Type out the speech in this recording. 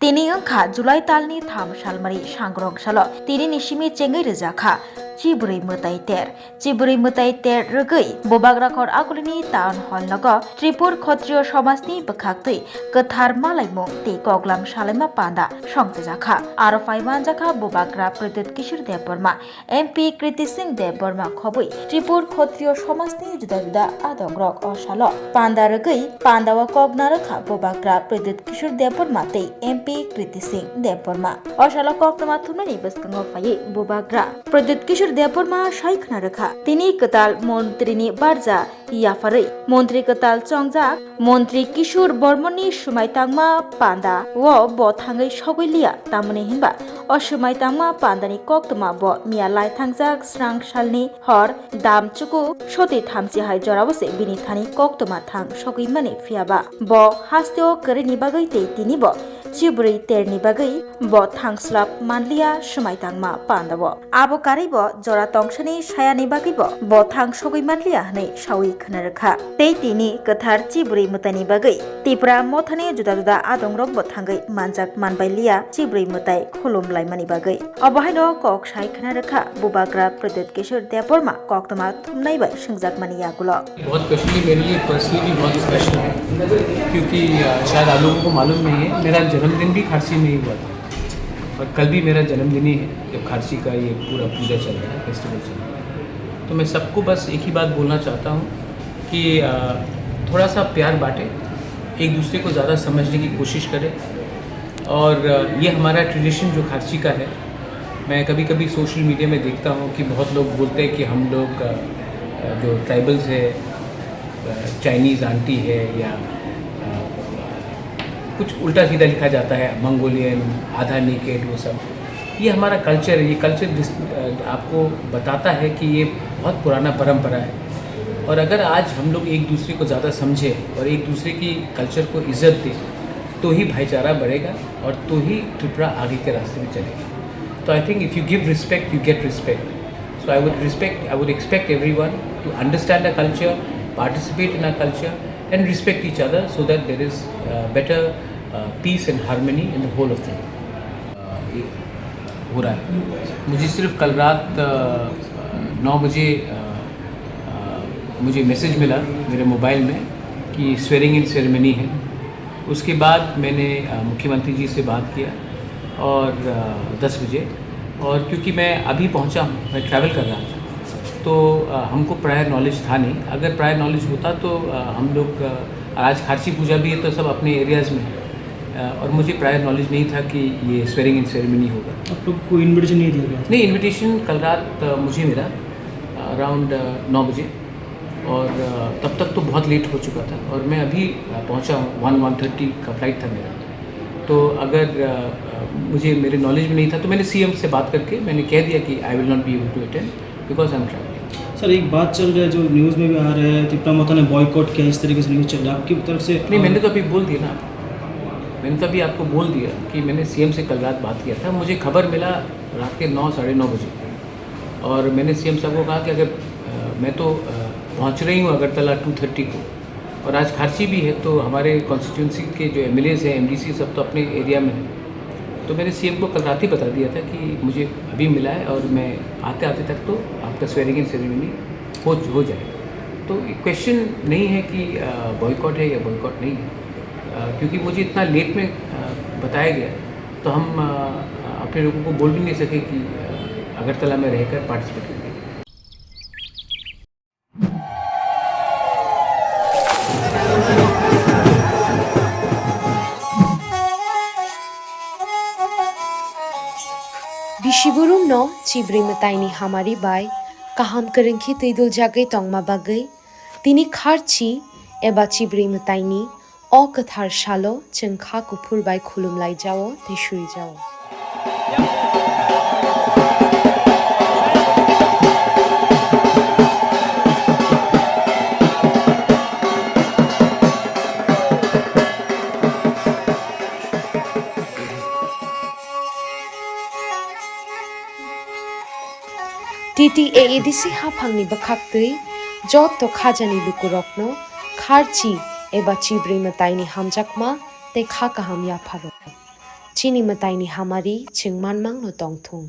Tini angka Julai talni tham salmari sangrong salo tini nisimi cengai rejakha Ciburi mutai ter rugui bobagra khor akulini town hall nago Tripur Khotriyo Samasni bakhaktui kathar malaimung ti koglam salema panda songtejakha aro faiman jakha bobagra Pradyut Kishore Dev Burma MP Kriti Singh Dev Burma khobui Tripur Khotriyo Samasni juda adongrok osalo panda rugui pandawa kogna rakha bobagra Pradyut Kishore Dev Burma tei MP Kriti Singh Dev Burma osalo koktama thumnani baskango phai bobagra Pradyut Kishore Dev Burma shaikna rakha tini katal montrini barja yafarei montri katal chongjak montri Kishore Burmani sumaitangma panda wo bo thangai sogoilia tamani hinba o sumaitangma pandani koktama bo mialai thangjak srang salni hor dam chuku soti thamchi hai jorabose bini thani koktama thang sogoimani fiaba bo hasteo karini bagai te tini bo Ciburi terni bagai bo thangslap manlia sumaitangma pandabo abo karibo jora tongshani sayani bagai bo thang sogoi manlia hanai sawi khnarakha tei tini kathar Ciburi mutani bagai tipra mothane juda adongrok bo thangai manjak manbailia Ciburi mutai khulum laimani bagai obahaino kok sai khnarakha bubagra Pradyut Kishore Dev Burma koktama thumnai bai singjak mani yagulo बहुत specially मेरे लिए personally भी बहुत special है क्योंकि शायद आप लोगों को मालूम नहीं है मेरा जन्मदिन भी खारसी में ही हुआ था और कल भी मेरा जन्मदिन ही है जब खारसी का ये पूरा पूजा चल रहा है फेस्टिवल चल रहा है। तो मैं सबको बस एक ही बात बोलना चाहता हूँ कि थोड़ा सा प्यार बांटे एक दूसरे को ज़्यादा समझने की कोशिश करें और ये हमारा ट्रेडिशन जो खारसी का है मैं कभी कभी सोशल मीडिया में देखता हूँ कि बहुत लोग बोलते हैं कि हम लोग जो ट्राइबल्स है चाइनीज़ आंटी है या कुछ उल्टा सीधा लिखा जाता है मंगोलियन आधा नेकेड वो सब ये हमारा कल्चर है। ये कल्चर आपको बताता है कि ये बहुत पुराना परंपरा है और अगर आज हम लोग एक दूसरे को ज़्यादा समझें और एक दूसरे की कल्चर को इज़्ज़त दें तो ही भाईचारा बढ़ेगा और तो ही त्रिपुरा आगे के रास्ते में चलेगा। तो I think if you give respect you get respect. So I would expect everyone to understand our culture, participate in our culture and respect each other so that there is better peace and harmony in the whole of thing. हो रहा है मुझे सिर्फ कल रात 9 बजे मुझे message मिला मेरे मोबाइल में कि स्वेरिंग इन सेरेमनी है। उसके बाद मैंने मुख्यमंत्री जी से बात किया और 10 बजे और क्योंकि मैं अभी पहुंचा हूँ मैं ट्रैवल कर रहा था तो हमको प्रायर नॉलेज था नहीं। अगर प्रायर नॉलेज होता तो हम लोग आज खारसी पूजा भी है तो सब अपने एरियाज़ में है और मुझे प्रायर नॉलेज नहीं था कि ये स्वेरिंग इन सेरेमनी होगा। आप लोग को इन्विटेशन नहीं दिया गया? नहीं, इन्विटेशन कल रात मुझे मिला अराउंड 9 बजे और तब तक तो बहुत लेट हो चुका था और मैं अभी पहुँचा हूँ 1:30 का फ्लाइट था मेरा। तो अगर मुझे मेरे नॉलेज में नहीं था तो मैंने सीएम से बात करके मैंने कह दिया कि I will not be able to attend because I am travelling. Sir एक बात चल रहा है जो न्यूज़ में भी आ रहा है त्रिपुरा माता ने बॉयकॉट किया इस तरीके से न्यूज़ चल रहा है आपकी तरफ से? नहीं, मैंने तो अभी बोल दिया ना मैंने तो अभी आपको बोल दिया कि मैंने सीएम से कल रात बात किया था। मुझे खबर मिला रात के 9 साढ़े 9 बजे और मैंने सीएम साहब को कहा कि अगर मैं तो पहुँच रही हूँ अगरतला 2:30 को और आज खारसी भी है तो हमारे कॉन्स्टिट्यूंसी के जो एमएलएज हैं एमडीसी सब तो अपने एरिया में हैं। तो मैंने सीएम को कल रात ही बता दिया था कि मुझे अभी मिला है और मैं आते आते तक तो आपका स्वेरिंग इन सेरेमनी हो जाएगा। तो क्वेश्चन नहीं है कि बॉयकॉट है या बॉयकॉट नहीं है क्योंकि मुझे इतना लेट में बताया गया तो हम अपने लोगों को बोल भी नहीं सके कि अगरतला में रहकर पार्टिसिपेट करेंगे। Bishiburum no Ciburi mutaini hamari bai kaham kerengki tidul jagai tongma bagai tini kharchi eba Ciburi mutaini o kathar shalo chengkha kupur bai khulum lai jao te shui jao TTAADC hapangni bakhaktui jot to khajani lukurokno kharchi eba Ciburi mutaini hamjakma te kha kaham ya pharo chini matai ni hamari chingman mang no tong thung.